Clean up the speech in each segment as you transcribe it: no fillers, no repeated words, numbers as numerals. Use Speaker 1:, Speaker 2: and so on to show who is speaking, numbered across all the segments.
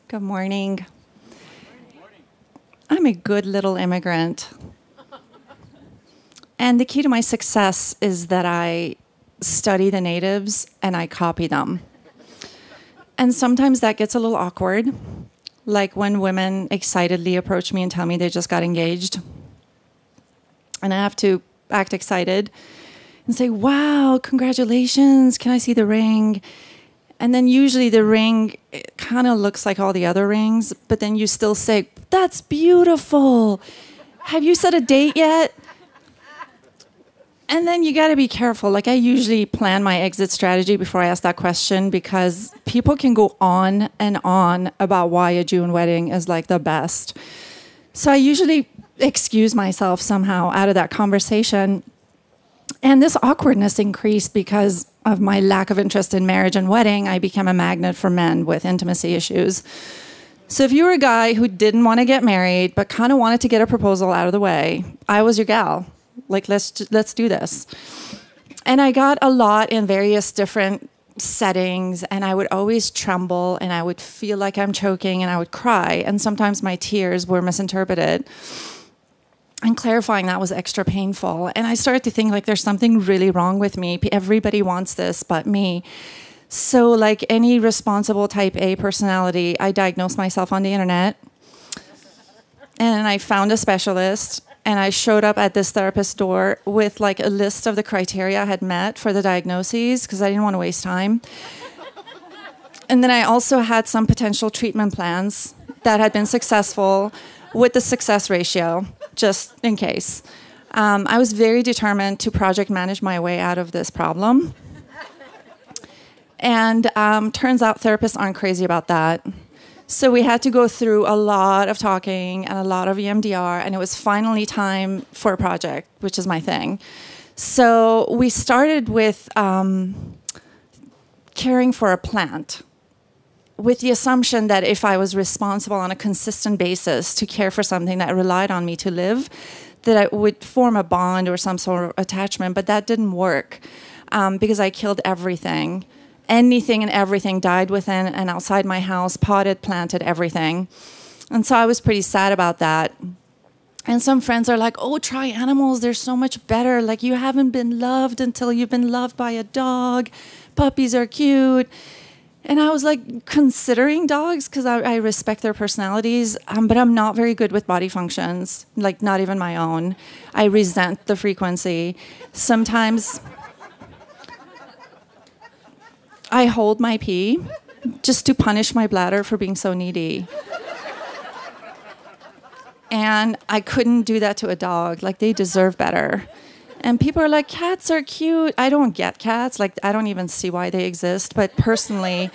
Speaker 1: Good morning. I'm a good little immigrant. And the key to my success is that I study the natives and I copy them. And sometimes that gets a little awkward, like when women excitedly approach me and tell me they just got engaged. And I have to act excited and say, wow, congratulations, can I see the ring? And then usually the ring kind of looks like all the other rings, but then you still say, that's beautiful. Have you set a date yet? And then you got to be careful. Like I usually plan my exit strategy before I ask that question because people can go on and on about why a June wedding is like the best. So I usually excuse myself somehow out of that conversation. And this awkwardness increased because of my lack of interest in marriage and wedding. I became a magnet for men with intimacy issues. So if you were a guy who didn't want to get married but kind of wanted to get a proposal out of the way, I was your gal. Like, let's do this. And I got a lot in various different settings, and I would always tremble, and I would feel like I'm choking, and I would cry. And sometimes my tears were misinterpreted. And clarifying that was extra painful. And I started to think, like, there's something really wrong with me. Everybody wants this but me. So like any responsible type A personality, I diagnosed myself on the internet. And I found a specialist. And I showed up at this therapist's door with like a list of the criteria I had met for the diagnoses because I didn't want to waste time. And then I also had some potential treatment plans that had been successful with the success ratio, just in case. I was very determined to project manage my way out of this problem. And turns out therapists aren't crazy about that. So we had to go through a lot of talking and a lot of EMDR, and it was finally time for a project, which is my thing. So we started with caring for a plant with the assumption that if I was responsible on a consistent basis to care for something that relied on me to live, that I would form a bond or some sort of attachment, but that didn't work because I killed everything. Anything and everything died within and outside my house, potted, planted, everything. And so I was pretty sad about that. And some friends are like, oh, try animals. They're so much better. Like, you haven't been loved until you've been loved by a dog. Puppies are cute. And I was like considering dogs because I respect their personalities, but I'm not very good with body functions, like not even my own. I resent the frequency. Sometimes I hold my pee just to punish my bladder for being so needy. And I couldn't do that to a dog. Like, they deserve better. And people are like, cats are cute. I don't get cats. Like, I don't even see why they exist. But personally,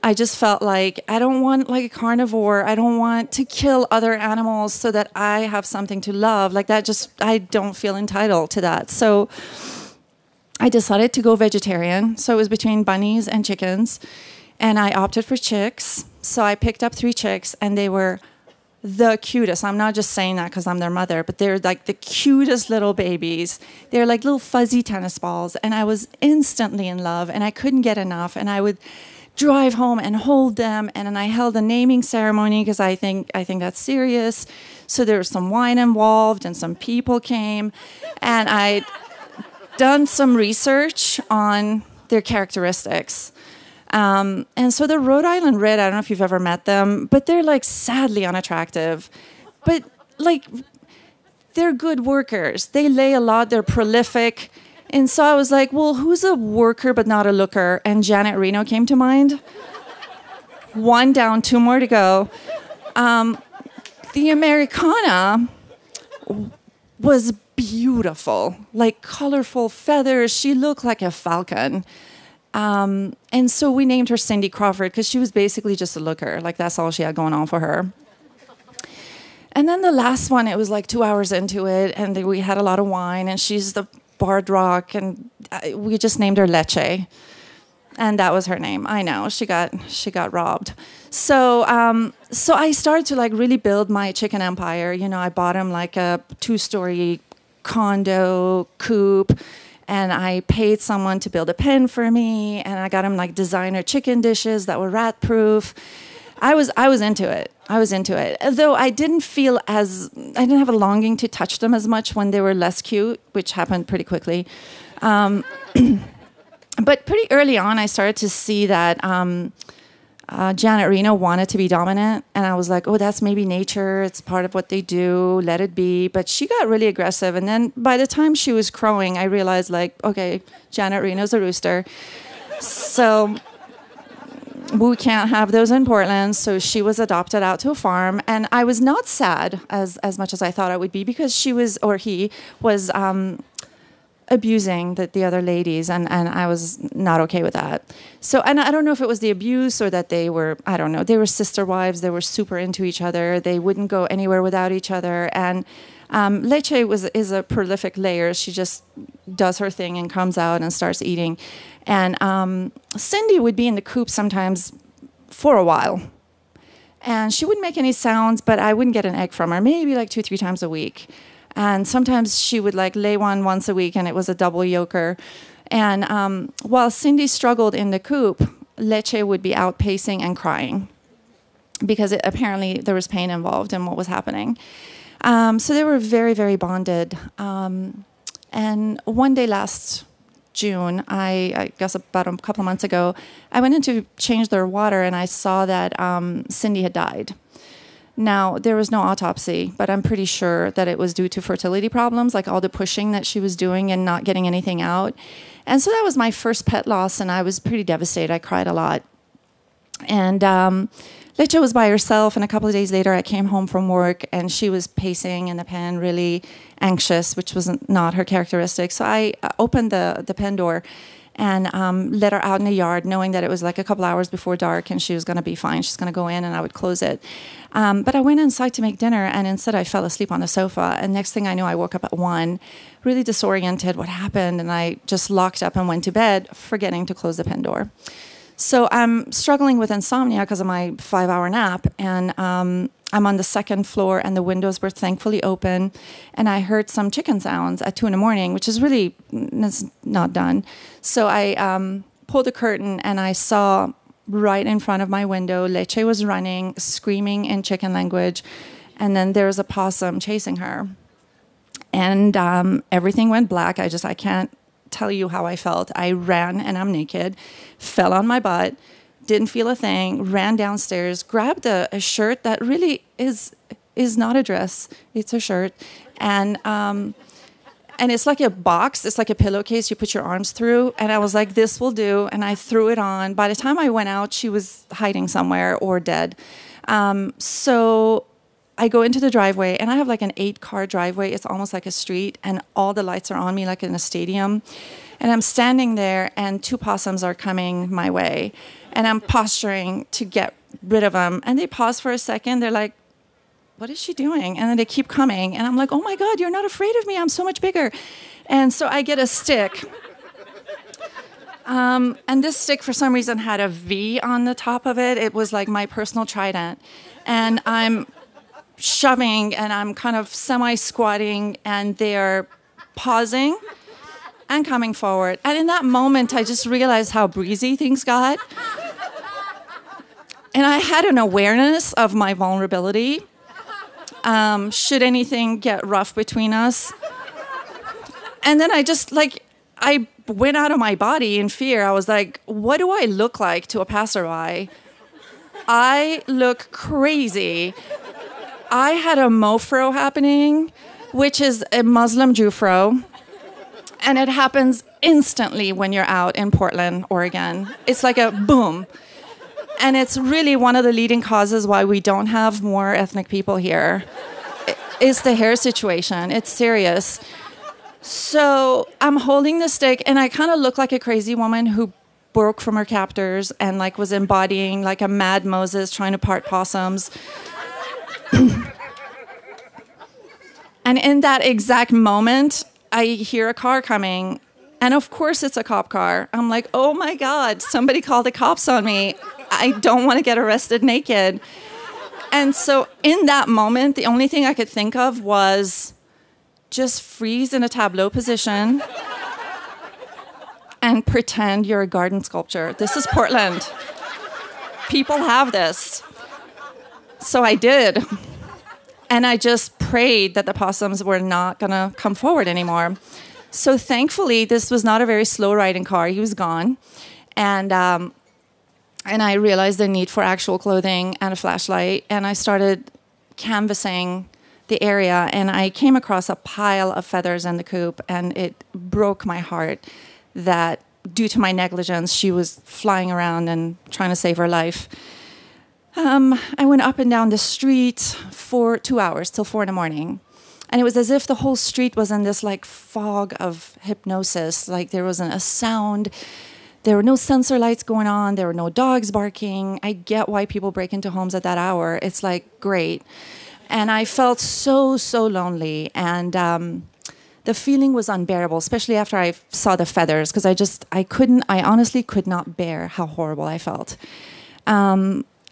Speaker 1: I just felt like I don't want like a carnivore. I don't want to kill other animals so that I have something to love. Like that just, I don't feel entitled to that. So I decided to go vegetarian. So it was between bunnies and chickens. And I opted for chicks. So I picked up 3 chicks, and they were the cutest. I'm not just saying that because I'm their mother, but they're like the cutest little babies. They're like little fuzzy tennis balls. And I was instantly in love, and I couldn't get enough. And I would drive home and hold them. And then I held a naming ceremony because I think that's serious. So there was some wine involved, and some people came. And I done some research on their characteristics. And so the Rhode Island Red, I don't know if you've ever met them, but they're like sadly unattractive. But like, they're good workers. They lay a lot, they're prolific. And so I was like, well, who's a worker but not a looker? And Janet Reno came to mind. 1 down, 2 more to go. The Americana was beautiful, like colorful feathers. She looked like a falcon. And so we named her Cindy Crawford because she was basically just a looker. Like, that's all she had going on for her. And then the last one, it was like 2 hours into it, and we had a lot of wine, and she's the Bard Rock, and we just named her Leche. And that was her name. I know, she got robbed. So so I started to like really build my chicken empire. You know, I bought him like a 2-story condo coupe, and I paid someone to build a pen for me, and I got him like designer chicken dishes that were rat proof. I was into it. I was into it. Though I didn't have a longing to touch them as much when they were less cute, which happened pretty quickly. But pretty early on, I started to see that Janet Reno wanted to be dominant. And I was like, oh, that's maybe nature. It's part of what they do. Let it be. But she got really aggressive. And then by the time she was crowing, I realized, like, okay, Janet Reno's a rooster. So we can't have those in Portland. So she was adopted out to a farm. And I was not sad as much as I thought I would be, because he was abusing the other ladies, and I was not okay with that. So, and I don't know if it was the abuse or that they were, I don't know, they were sister wives. They were super into each other. They wouldn't go anywhere without each other. And Leche is a prolific layer. She just does her thing and comes out and starts eating. And Cindy would be in the coop sometimes for a while. And she wouldn't make any sounds, but I wouldn't get an egg from her, maybe like 2-3 times a week. And sometimes she would like lay one once a week, and it was a double yoker. And while Cindy struggled in the coop, Leche would be out pacing and crying, because apparently there was pain involved in what was happening. So they were very, very bonded. And one day last June, I guess about a couple of months ago, I went in to change their water, and I saw that Cindy had died. Now, there was no autopsy, but I'm pretty sure that it was due to fertility problems, like all the pushing that she was doing and not getting anything out. And so that was my first pet loss, and I was pretty devastated. I cried a lot. And Leche was by herself, and a couple of days later, I came home from work, and she was pacing in the pen, really anxious, which was not her characteristic. So I opened the pen door and let her out in the yard, knowing that it was like a couple hours before dark and she was going to be fine. She's going to go in, and I would close it. But I went inside to make dinner, and instead I fell asleep on the sofa. And next thing I knew, I woke up at 1, really disoriented. What happened? And I just locked up and went to bed, forgetting to close the pen door. So I'm struggling with insomnia because of my 5-hour nap. And I'm on the 2nd floor, and the windows were thankfully open. And I heard some chicken sounds at 2 in the morning, which is really not done. So I pulled the curtain, and I saw right in front of my window, Leche was running, screaming in chicken language. And then there was a possum chasing her. And everything went black. I can't tell you how I felt. I ran, and I'm naked, fell on my butt, didn't feel a thing, ran downstairs, grabbed a shirt that really is not a dress. It's a shirt. And it's like a box. It's like a pillowcase you put your arms through. And I was like, this will do. And I threw it on. By the time I went out, she was hiding somewhere or dead. So I go into the driveway, and I have like an 8-car driveway. It's almost like a street, and all the lights are on me like in a stadium. And I'm standing there, and 2 possums are coming my way. And I'm posturing to get rid of them. And they pause for a second. They're like, what is she doing? And then they keep coming. And I'm like, oh my God, you're not afraid of me. I'm so much bigger. And so I get a stick. And this stick, for some reason, had a V on the top of it. It was like my personal trident. And I'm shoving, and I'm kind of semi-squatting, and they're pausing and coming forward. And in that moment, I just realized how breezy things got. And I had an awareness of my vulnerability. Should anything get rough between us? And then I went out of my body in fear. I was like, what do I look like to a passerby? I look crazy. I had a mofro happening, which is a Muslim Jew fro. And it happens instantly when you're out in Portland, Oregon. It's like a boom. And it's really one of the leading causes why we don't have more ethnic people here. It's the hair situation. It's serious. So I'm holding the stick, and I kind of look like a crazy woman who broke from her captors and like was embodying like a mad Moses trying to part possums. And in that exact moment, I hear a car coming. And of course it's a cop car. I'm like, oh my God, somebody called the cops on me. I don't want to get arrested naked. And so in that moment, the only thing I could think of was just freeze in a tableau position and pretend you're a garden sculpture. This is Portland. People have this. So I did. And I just prayed that the possums were not going to come forward anymore. So thankfully, this was not a very slow riding car. He was gone. And I realized the need for actual clothing and a flashlight. And I started canvassing the area. And I came across a pile of feathers in the coop. And it broke my heart that due to my negligence, she was flying around and trying to save her life. I went up and down the street for 2 hours till 4 in the morning. And it was as if the whole street was in this like fog of hypnosis. Like there wasn't a sound. There were no sensor lights going on. There were no dogs barking. I get why people break into homes at that hour. It's like great. And I felt so lonely. And the feeling was unbearable, especially after I saw the feathers, because I honestly could not bear how horrible I felt.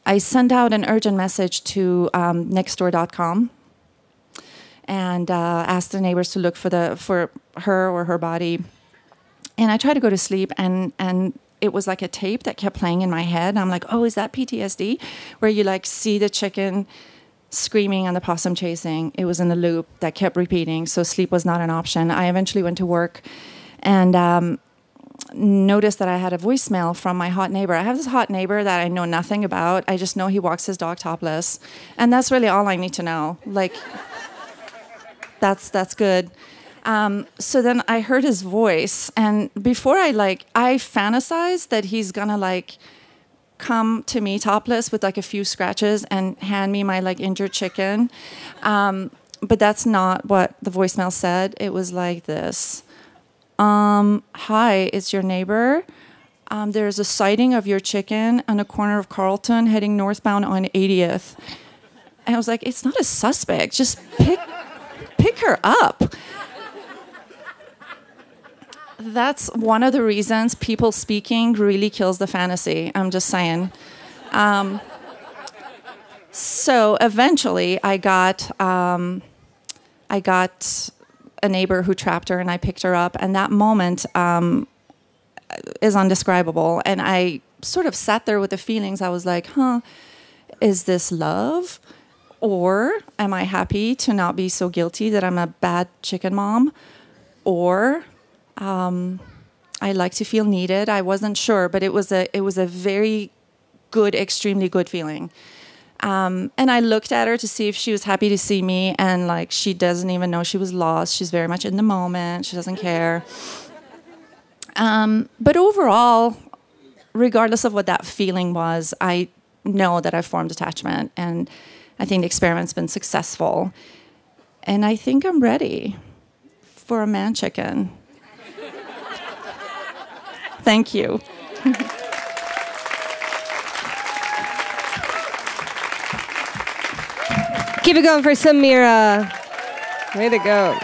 Speaker 1: I sent out an urgent message to nextdoor.com and asked the neighbors to look for her or her body. And I tried to go to sleep, and it was like a tape that kept playing in my head. I'm like, oh, is that PTSD? Where you like see the chicken screaming and the possum chasing. It was in the loop that kept repeating, so sleep was not an option. I eventually went to work and noticed that I had a voicemail from my hot neighbor. I have this hot neighbor that I know nothing about. I just know he walks his dog topless. And that's really all I need to know. Like, that's good. So then I heard his voice. And before I fantasized that he's going to, like, come to me topless with, like, a few scratches and hand me my, like, injured chicken. But that's not what the voicemail said. It was like this. Hi, it's your neighbor. There's a sighting of your chicken on the corner of Carlton heading northbound on 80th. And I was like, it's not a suspect. Just pick her up. That's one of the reasons people speaking really kills the fantasy. I'm just saying. So eventually I got a neighbor who trapped her, and I picked her up. And that moment is undescribable. And I sort of sat there with the feelings. I was like, is this love? Or am I happy to not be so guilty that I'm a bad chicken mom? Or I like to feel needed. I wasn't sure, but it was a very good, extremely good feeling. And I looked at her to see if she was happy to see me, and like she doesn't even know she was lost. She's very much in the moment. She doesn't care. But overall, regardless of what that feeling was, I know that I've formed attachment, and I think the experiment's been successful. And I think I'm ready for a man chicken. Thank you.
Speaker 2: Keep it going for Samira. Way to go.